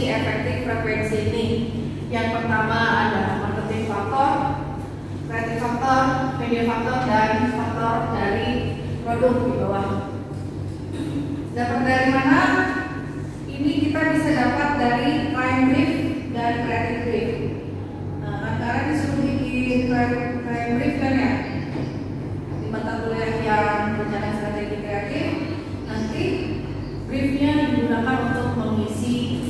efektif frekuensi ini. Yang pertama ada marketing faktor, creative faktor, media faktor, dan faktor dari produk di bawah. Dapat dari mana? Ini kita bisa dapat dari client brief dan creative brief. Nah, antara disuruh bikin client brief kan ya, di mata kuliah yang rencana strategi kreatif, nanti briefnya digunakan untuk mengisi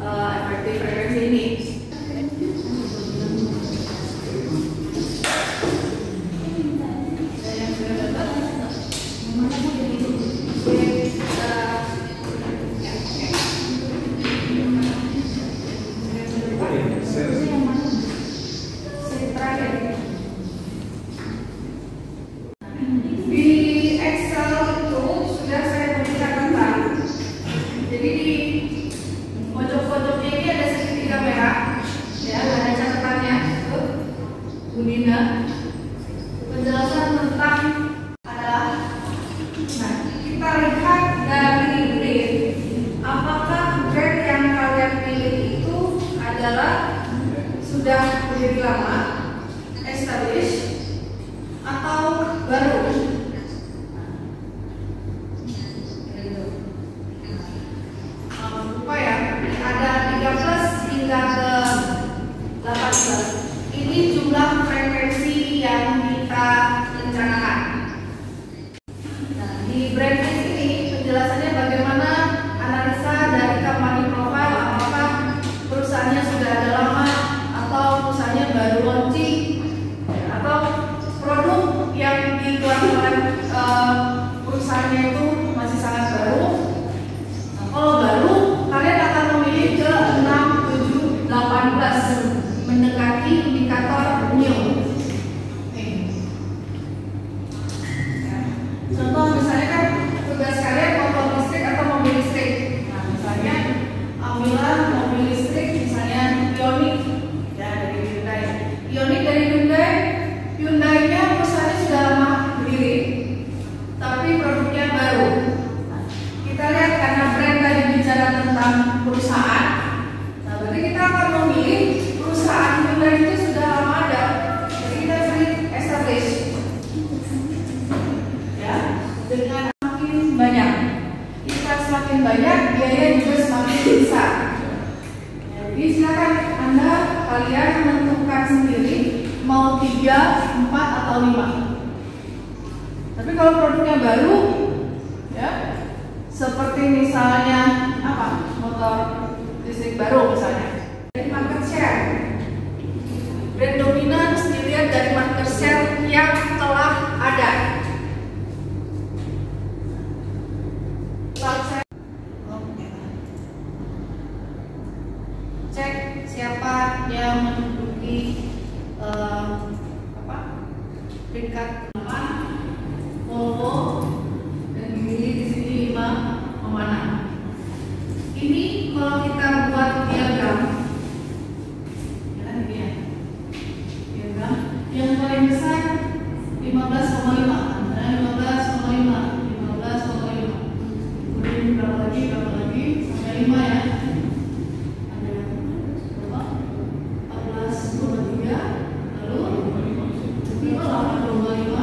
efektif frekuensi ini. Penjelasan tentang adalah, nah kita lihat dari brief, apakah brand yang kalian pilih itu adalah sudah berdiri lama, established, atau baru. Lupa ya, ada 13 hingga ke 18. Ini jumlah frekuensi yang kita rencanakan. Nah, di brand list ini penjelasannya bagaimana analisa dari company profile, apakah perusahaannya sudah ada lama atau perusahaannya baru launching, atau produk yang dikeluarkan perusahaannya itu masih sangat baru. Nah, kalau baru, kalian akan memilih ke 6, 7, 18 mendekati indikator new. Contoh misalnya kan tugas kalian motor listrik atau mobil listrik. Nah misalnya ambillah mobil listrik misalnya Ioniq ya dari Hyundai. Ioniq dari Hyundai, Hyundai-nya perusahaannya sudah lama berdiri, tapi produknya baru. Nah, kita lihat karena brand tadi bicara tentang perusahaan, nah berarti kita akan memilih perusahaan Hyundai itu sudah lama ada, jadi kita pilih established. Ya, dengan semakin banyak, jika semakin banyak, biaya juga semakin besar. Ya, jadi silakan kalian menentukan sendiri mau 3, 4 atau 5. Tapi kalau produknya baru, ya, seperti misalnya apa, motor listrik baru misalnya. Market share, brand dominan dilihat dari market share yang telah ada. Cek siapa yang menduduki peringkat 8, Volvo, dan pilih di sini 5 memanah. Ini kalau kita buat diagram, yang paling besar 15,5, nah 15,5, 15,5. Kemudian berapa lagi sampai 5 ya. Ada berapa? 14,3, lalu 5,5,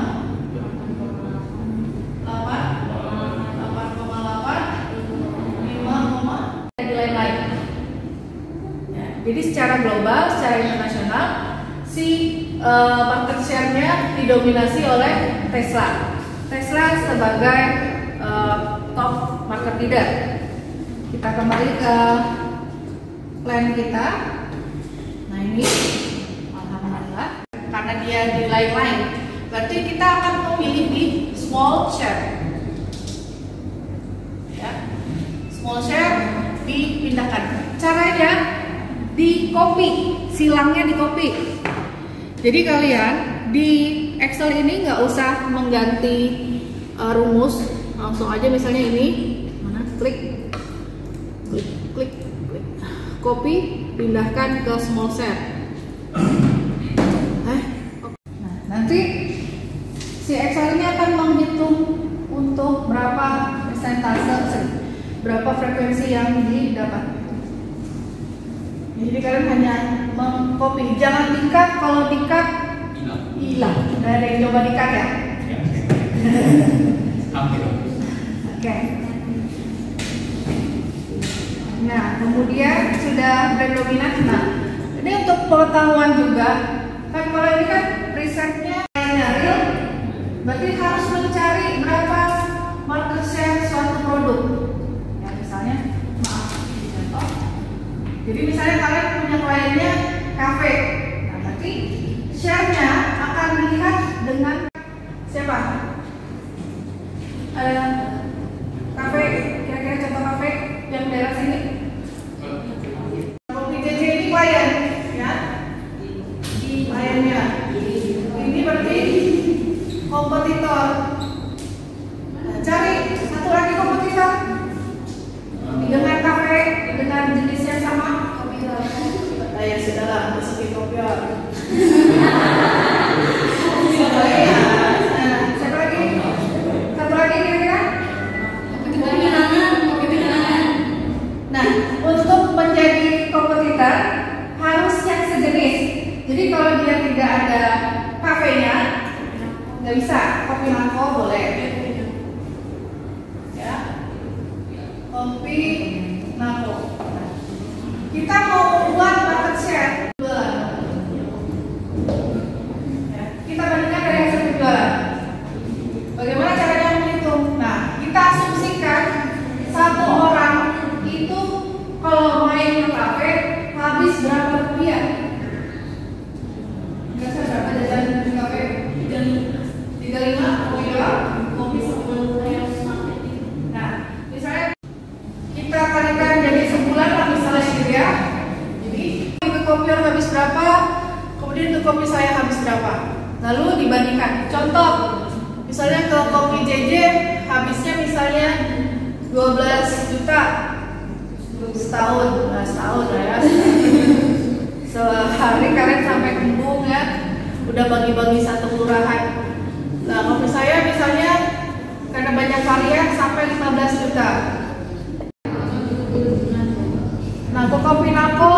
8,8, 5, dan lain-lain. Ya, jadi secara global, secara internasional, si market share-nya didominasi oleh Tesla. Tesla sebagai top market leader. Kita kembali ke plan kita. Nah ini, alhamdulillah, karena dia di line, berarti kita akan memilih di small share. Ya, small share dipindahkan. Caranya di copy, silangnya di copy. Jadi kalian di Excel ini nggak usah mengganti rumus, langsung aja misalnya ini, mana, klik, copy, pindahkan ke small share. Nah, nanti si Excel ini akan menghitung untuk berapa persentase, berapa frekuensi yang didapat. Jadi kalian hanya mengcopy, jangan di-cut. Kalau di-cut hilang. Nah, ada yang coba di-cut ya? Oke. Nah, kemudian sudah brand dominan. Nah, ini untuk pengetahuan juga. Kan kalau ini kan risetnya real, berarti harus mencari berapa market share suatu produk. Ya, misalnya, maaf, contoh. Jadi misalnya kalian punya kliennya kafe, nah berarti share-nya akan dilihat dengan siapa? Ada kafe, kira-kira contoh kafe yang daerah sini. Kopi JJ ini klien, ya? Kliennya. Ini berarti kompetitor. Nah, cari satu lagi kompetitor dengan kafe dengan jenis yang sama. Nah, ya sudahlah, masukin kopior. Siapa lagi? Satu lagi kira-kira? Nah, untuk menjadi kompetitor harus yang sejenis. Jadi kalau dia tidak ada kafenya, nggak bisa. Kopi Nako boleh. Ya, kopi Nako. Kita mau membuat market share. Ya, kita bandingkan dari hasil penjualan. Bagaimana caranya menghitung? Nah, kita asumsikan satu orang itu kalau main ke kafe habis berapa rupiah? Biasa berapa jajan di kafe? 35 kopi 10. Nah, misalnya kita kalikan jadi sebulan lah misalnya gitu ya. Jadi untuk kopior habis berapa, kemudian untuk kopi saya habis berapa. Lalu dibandingkan. Contoh, misalnya ke kopi JJ habisnya misalnya 12 juta setahun. Nah, setahun lah ya. Sehari kalian sampai kembung ya, udah bagi-bagi satu kelurahan. Nah, kopi saya misalnya karena banyak varian sampai 15 juta. Nah, untuk kopi Nako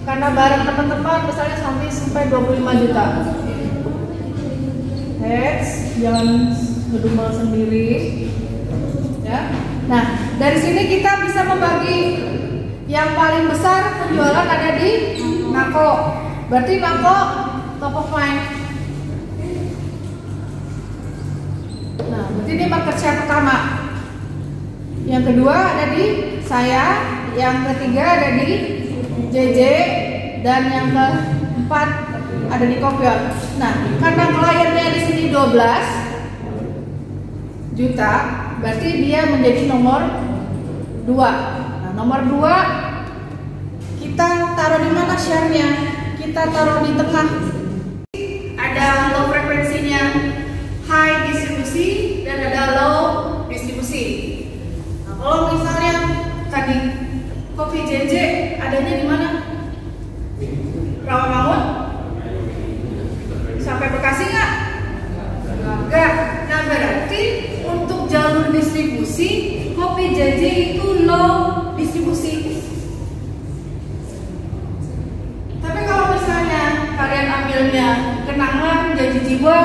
karena bareng teman-teman misalnya sampai 25 juta. Jangan ngedumel sendiri. Ya. Nah, dari sini kita bisa membagi yang paling besar penjualan ada di Nako. Berarti Nako top of mind. Nah, berarti ini market share pertama. Yang kedua ada di saya, yang ketiga ada di JJ, dan yang keempat ada di Kopior. Nah, karena kliennya di sini 12 juta, berarti dia menjadi nomor 2. Nah, nomor 2 kita taruh di mana share-nya? Kita taruh di tengah. Ada low frekuensinya, high distribusi, dan ada low distribusi. Nah, kalau misalnya tadi kopi JJ adanya di mana? Rawamangun? Sampai Bekasi nggak? Enggak. Nah, berarti untuk jalur distribusi kopi JJ itu low distribusi. Tapi kalau misalnya kalian ambilnya Kenangan, Janji Jiwa,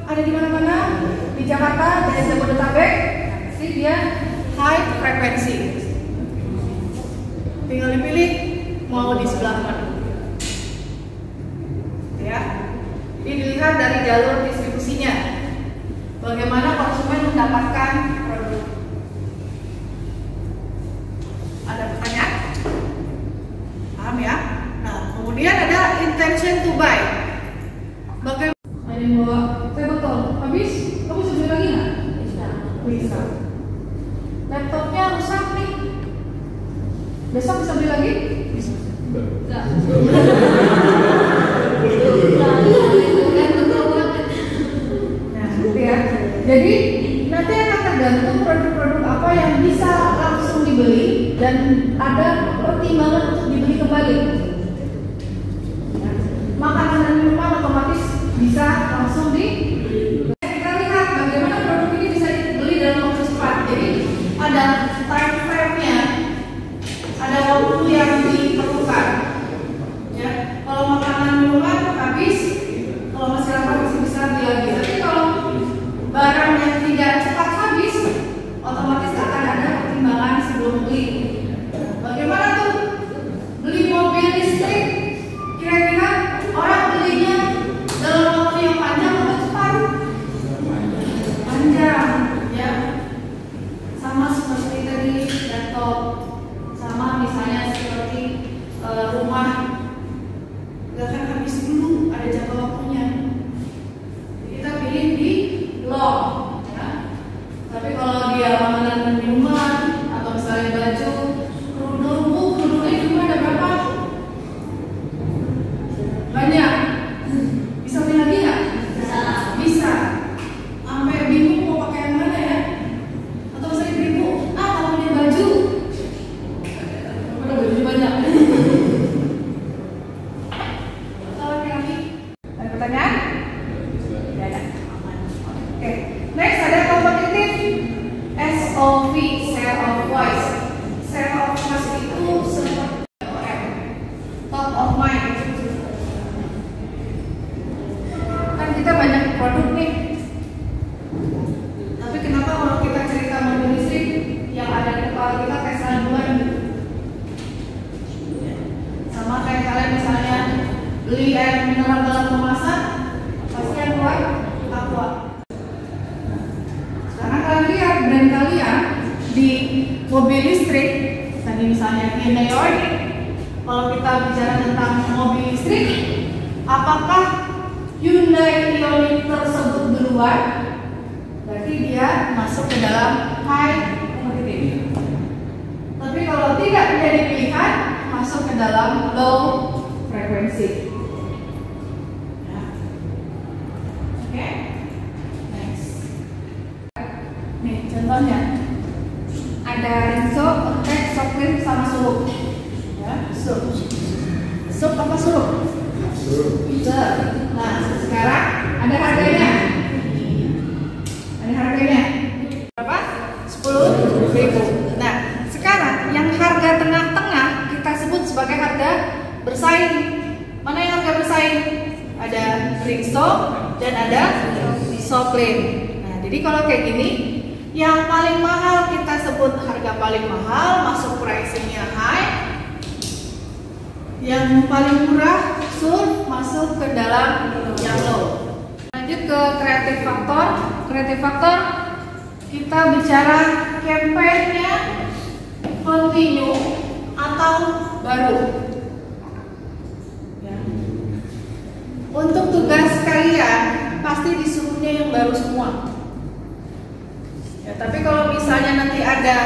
ada di mana-mana di Jakarta dan Jabodetabek, pasti dia high frekuensi. Tinggal dipilih mau di sebelah mana. Ya, ini dilihat dari jalur distribusinya. Bagaimana konsumen mendapatkan produk. Ada pertanyaan? Paham ya? Nah, kemudian ada intention to buy. Bagaimana? Ada yang bawa, saya betul. Habis, kamu bisa beli lagi nggak? Bisa. Laptopnya rusak nih. Besok bisa beli lagi? Bisa. Nah, gitu ya. Jadi nanti akan tergantung produk-produk apa yang bisa langsung dibeli dan ada pertimbangan untuk dibeli kembali. Makanan dan minuman otomatis bisa langsung kita lihat bagaimana produk ini bisa dibeli dalam waktu cepat. Jadi ada time frame-nya, ada waktu yang diperlukan. misalnya Hyundai Ioniq. Kalau kita bicara tentang mobil listrik, apakah Hyundai Ioniq tersebut duluan? Berarti dia masuk ke dalam high competitive. Tapi kalau tidak menjadi pilihan, masuk ke dalam low frequency. Ya. Oke, next. Nih contohnya, ada rinso, ontek, sopir, sama surup. Ya, sup apa surup? Sup. Nah, sekarang ada harganya. Ada harganya berapa? 10.000. Nah, sekarang yang harga tengah-tengah kita sebut sebagai harga bersaing. Mana yang harga bersaing? Ada rinso dan ada soklin. Nah, jadi kalau kayak gini, yang paling mahal kita sebut harga paling mahal, masuk pricingnya high. Yang paling murah surf, masuk ke dalam yang low. Lanjut ke creative factor. Creative factor kita bicara campaign-nya continue atau baru. Ya. Untuk tugas kalian pasti disuruhnya yang baru semua. Ya, tapi kalau misalnya nanti ada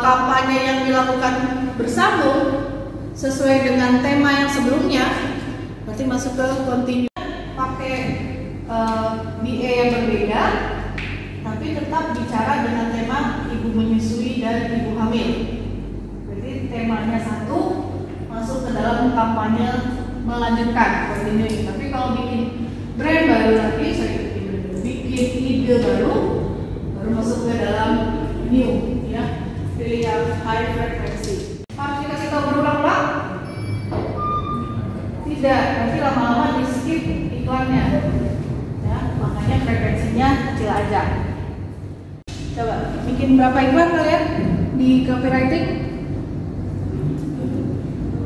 kampanye yang dilakukan bersambung sesuai dengan tema yang sebelumnya, berarti masuk ke continue. Pakai BA yang berbeda, tapi tetap bicara dengan tema ibu menyusui dan ibu hamil. Jadi temanya satu, masuk ke dalam kampanye melanjutkan continue. Tapi kalau bikin brand baru lagi, bikin ide baru masuk ke dalam new, ya, pilih yang high frequency. Harus dikasih tahu berulang-ulang? Tidak, nanti lama-lama di skip iklannya. Ya, makanya frekuensinya kecil aja. Coba bikin berapa iklan kalian di copywriting?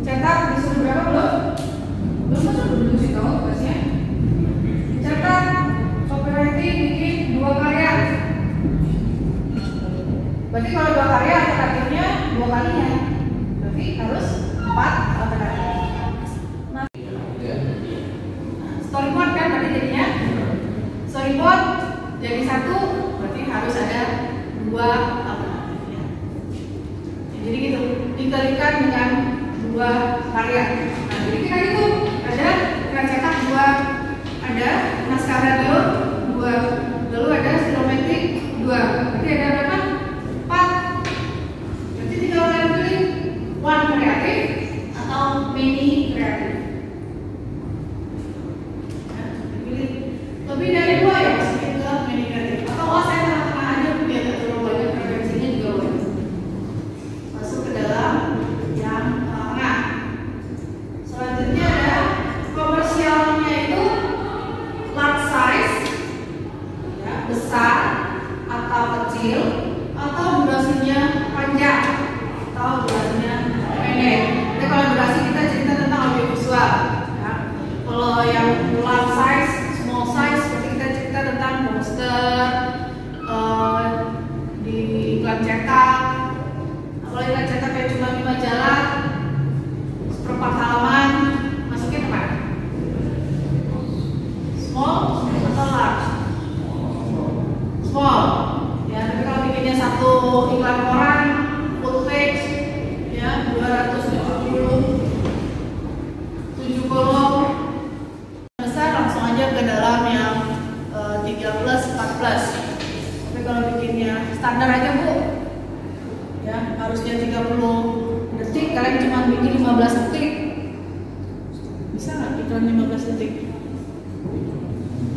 Cetak disuruh berapa belum? Belum kan belum dikasih tahu tugasnya. Cetak copywriting bikin 2 karya. Berarti kalau 2 karya alternatifnya 2 kalinya. Berarti harus 4 alternatif. Nah, storyboard kan berarti jadinya storyboard jadi 1, berarti harus ada 2 alternatifnya. Jadi gitu, dikalikan dengan 2 karya. Nah, jadi kita gitu, ada iklan cetak 2, ada naskah radio 2, lalu ada stilometrik 2. Berarti ada berapa? 4. Berarti tinggal kalian pilih one kreatif atau many kreatif. Nah, pilih lebih dari 2 ya, masukin ke many kreatif. Atau saya tengah-tengah aja biar tidak terlalu banyak, frekuensinya juga banyak. Masuk ke dalam yang tengah. Selanjutnya ada komersialnya itu large size, ya, besar atau kecil, atau durasinya panjang atau durasinya pendek. Jadi kalau durasi kita cerita tentang audiovisual, ya. Kalau yang large size, small size, seperti kita cerita tentang poster di iklan cetak. Kalau iklan cetak kayak cuma di majalah seperempat halaman, masukin apa? Small atau large? Small. Ya, tapi kalau bikinnya 1 iklan koran full page, ya, 270 besar, langsung aja ke dalam yang 3+, 4+. Tapi kalau bikinnya standar aja Bu, ya, harusnya 30 detik, kalian cuma bikin 15 detik. Bisa nggak iklan 15 detik?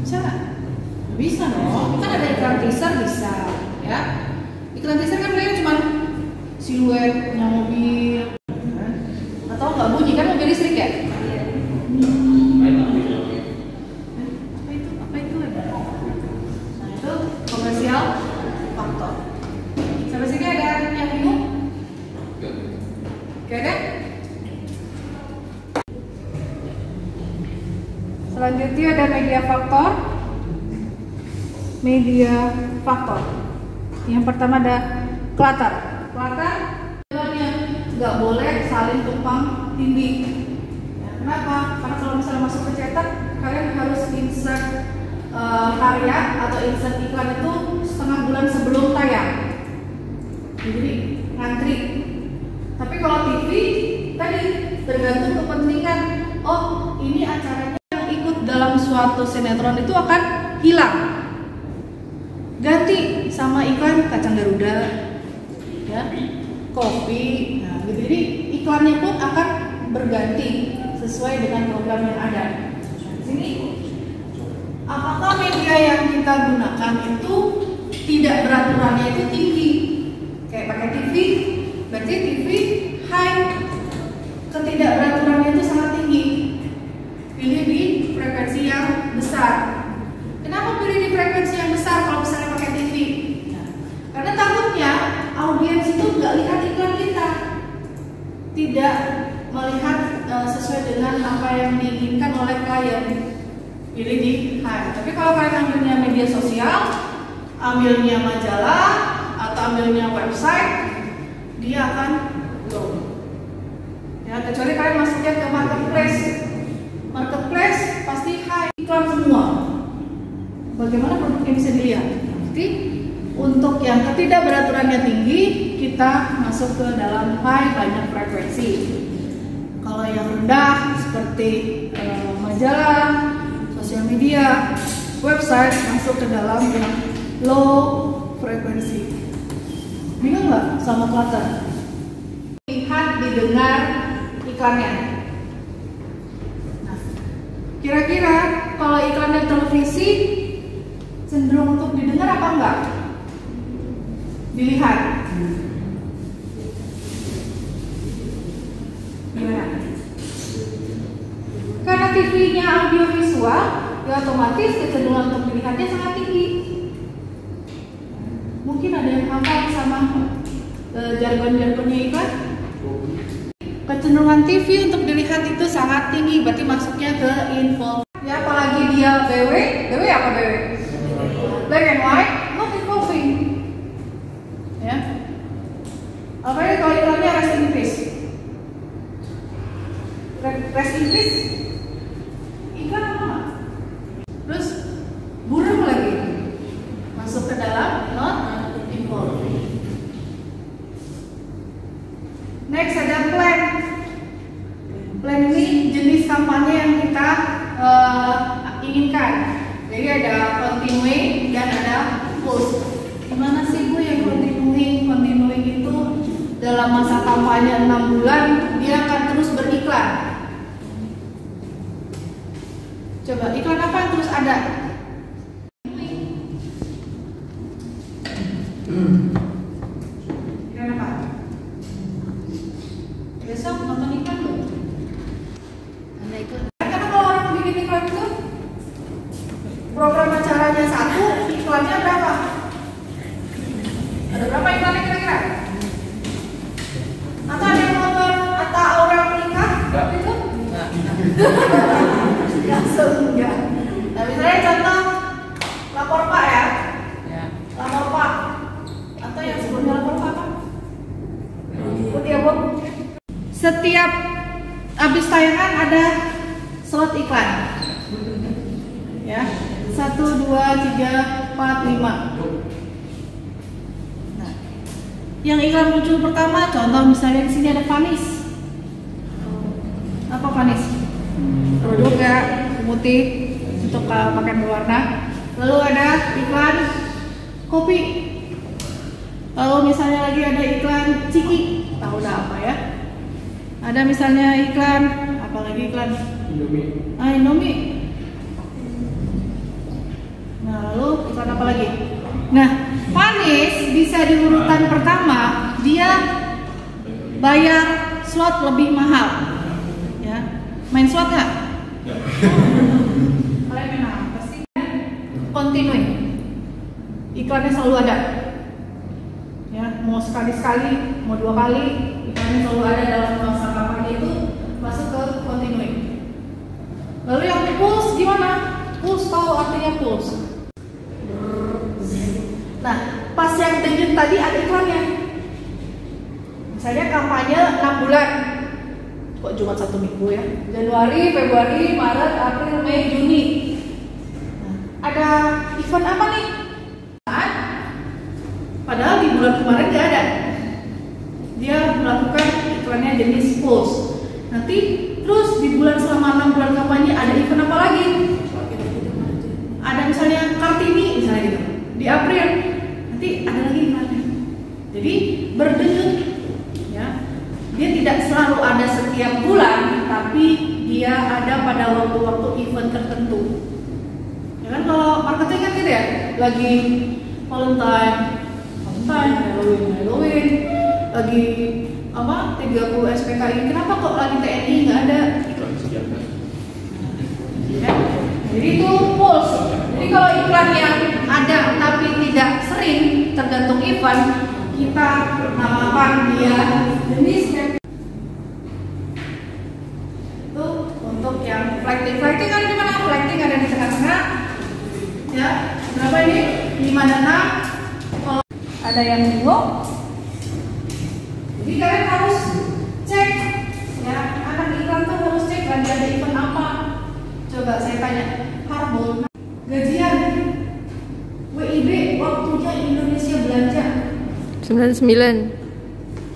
Bisa nggak? Bisa dong, kan ada iklan teaser bisa, ya. Iklan teaser kan mereka cuma siluet punya mobil, kan? Atau nggak bunyi kan mobil listrik ya? Apa itu lagi? Nah itu komersial faktor. Sampai sini ada yang bingung? Oke ada? Selanjutnya ada media faktor. Media faktor. Yang pertama ada clutter. Clutter nggak boleh saling tumpang tindih. Ya, kenapa? Karena kalau misalnya masuk ke cetak, kalian harus insert karya atau insert iklan itu setengah bulan sebelum tayang. Jadi ngantri. Tapi kalau TV tadi tergantung kepentingan. Oh, ini acaranya yang ikut dalam suatu sinetron itu akan hilang. Ganti sama iklan kacang Garuda, ya, kopi. Nah, jadi iklannya pun akan berganti sesuai dengan program yang ada. Sini, apakah media yang kita gunakan itu tidak beraturannya itu tinggi? Kayak pakai TV, berarti TV high, ketidakberaturannya itu sangat tinggi. Pilih di frekuensi yang besar. Kenapa pilih di frekuensi yang besar kalau misalnya pakai TV? Nah, karena takutnya audiens itu nggak lihat iklan kita, tidak melihat sesuai dengan apa yang diinginkan oleh klien. Pilih di high. Tapi kalau kalian ambilnya media sosial, ambilnya majalah atau ambilnya website, dia akan low. Ya, kecuali kalian masuknya ke marketplace. Marketplace pasti high, iklan semua. Bagaimana produknya bisa dilihat? Jadi untuk yang ketidakberaturannya tinggi, kita masuk ke dalam high, banyak frekuensi. Kalau yang rendah seperti majalah, sosial media, website, masuk ke dalam yang low frekuensi. Bingung nggak sama clutter? Lihat, didengar iklannya. Nah, kira-kira kalau iklannya televisi cenderung untuk didengar apa enggak? Dilihat. Gimana? Karena TV-nya audiovisual, ya otomatis kecenderungan untuk dilihatnya sangat tinggi. Mungkin ada yang hafal sama jargon-jargonnya iklan. Kecenderungan TV untuk dilihat itu sangat tinggi, berarti masuknya ke info. Ya, apalagi dia BW apa BW? Black and white, not involving. Ya. Apalagi kalau iklannya rest in peace. Rest in peace. Iklan apa? Terus burung lagi. Masuk ke dalam not involving. Next ada plan. Plan ini jenis kampanye yang kita inginkan. Jadi ada continuing dan ada pulse. Gimana sih Bu yang continuing? Continuing itu dalam masa kampanye 6 bulan dia akan terus beriklan. Coba iklan apa yang terus ada? Iklan apa? Besok nonton iklan loh. Ada iklan. Karena kalau orang bikin iklan itu program acaranya 1, iklannya berapa? Ada berapa iklannya kira-kira? Atau ada yang nonton Atta Aura menikah? Itu? Langsung enggak. Nah, misalnya contoh lapor Pak ya. Lapor Pak. Atau yang sebelumnya lapor Pak apa? Putih ya Bu? Setiap habis tayangan ada slot iklan. Ya. 1, 2, 3, 4, 5. Nah, yang iklan muncul pertama, contoh misalnya di sini ada Vanis. Apa Vanis? Produk ya, putih untuk pakaian berwarna. Lalu ada iklan kopi. Lalu misalnya lagi ada iklan Ciki, tahu udah apa ya? Ada misalnya iklan, apalagi iklan Indomie. Indomie. Nah, lalu iklan apa lagi? Nah, Vanis bisa di urutan pertama, dia bayar slot lebih mahal. Ya, main slot nggak? Kalian main apa sih? Continuing. Iklannya selalu ada. Ya, mau sekali-sekali, mau 2 kali, iklannya selalu ada dalam masa kampanye itu masuk ke continuing. Lalu yang pulse gimana? Pulse, tahu artinya pulse. Nah, pas yang denyut tadi ada iklannya. Misalnya kampanye 6 bulan. Kok cuma 1 minggu ya? Januari, Februari, Maret, April, Mei, Juni. Nah, ada event apa nih? Padahal di bulan kemarin nggak ada. Dia melakukan iklannya jenis pulse. Nanti terus di bulan selama 6 bulan kampanye ada event apa lagi? Ada misalnya Kartini misalnya gitu. Di April nanti ada lagi iklannya. Jadi berdenyut. Dia tidak selalu ada setiap bulan, tapi dia ada pada waktu-waktu event tertentu. Ya kan kalau marketing kan gitu ya, lagi Valentine, Halloween, lagi apa 30 SPKI. Kenapa kok lagi TNI nggak ada? Ya. Jadi itu pulse. Jadi kalau iklan yang ada tapi tidak sering, tergantung event, kita namakan dia jenis. Itu untuk yang flighting ada di mana? Flighting ada di tengah-tengah. Ya, berapa ini? 5 dan 6. Ada yang bingung. Jadi kalian harus cek. Ya, anak iklan tuh harus cek lagi ada event apa. Coba saya tanya, Harbon, gajian WIB waktunya Indonesia belanja 99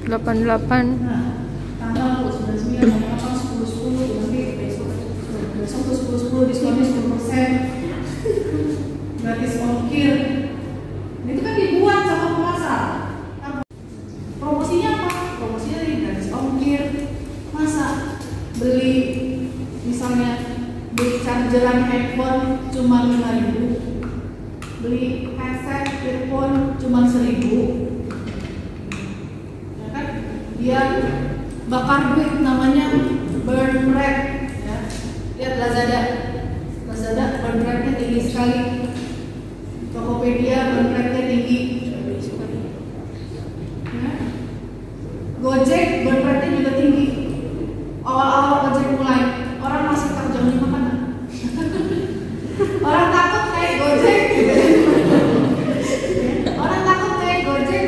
88. Nah, tanggal 99 tanggal 10 nanti besok tuh 10 diskonnya 10%. Gratis ongkir. Itu kan dibuat sama pemasar. Promosinya apa? Promosinya gratis ongkir. Masa beli misalnya beli chargeran handphone cuma 5.000, beli headset earphone cuma 1.000. Dia bakar duit, namanya burn rate. Ya. Lihat Lazada burn rate-nya tinggi sekali. Tokopedia burn rate-nya tinggi. Ya. Gojek burn rate-nya juga tinggi. Awal-awal Gojek mulai, orang masih kerja di mana? Orang takut kayak Gojek. Orang takut kayak Gojek.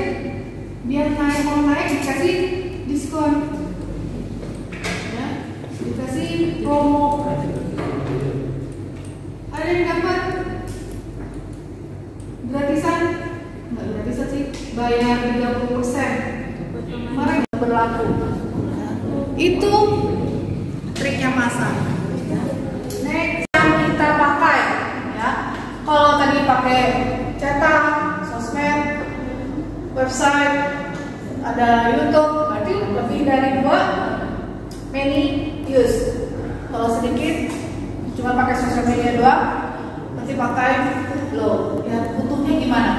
Biar mau naik dikasih diskon, ya, dikasih promo. Ada yang dapat gratisan, nggak gratisan sih, bayar 30%. Kemarin berlaku. Itu triknya pasar. Next yang kita pakai, ya. Kalau tadi pakai cetak, sosmed, website, ada YouTube, berarti lebih dari 2 many use. Kalau sedikit cuma pakai sosial media doang, nanti pakai low. Ya, butuhnya gimana?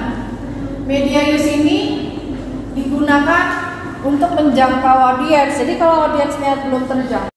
Media use ini digunakan untuk menjangkau audiens. Jadi kalau audiensnya belum terjangkau,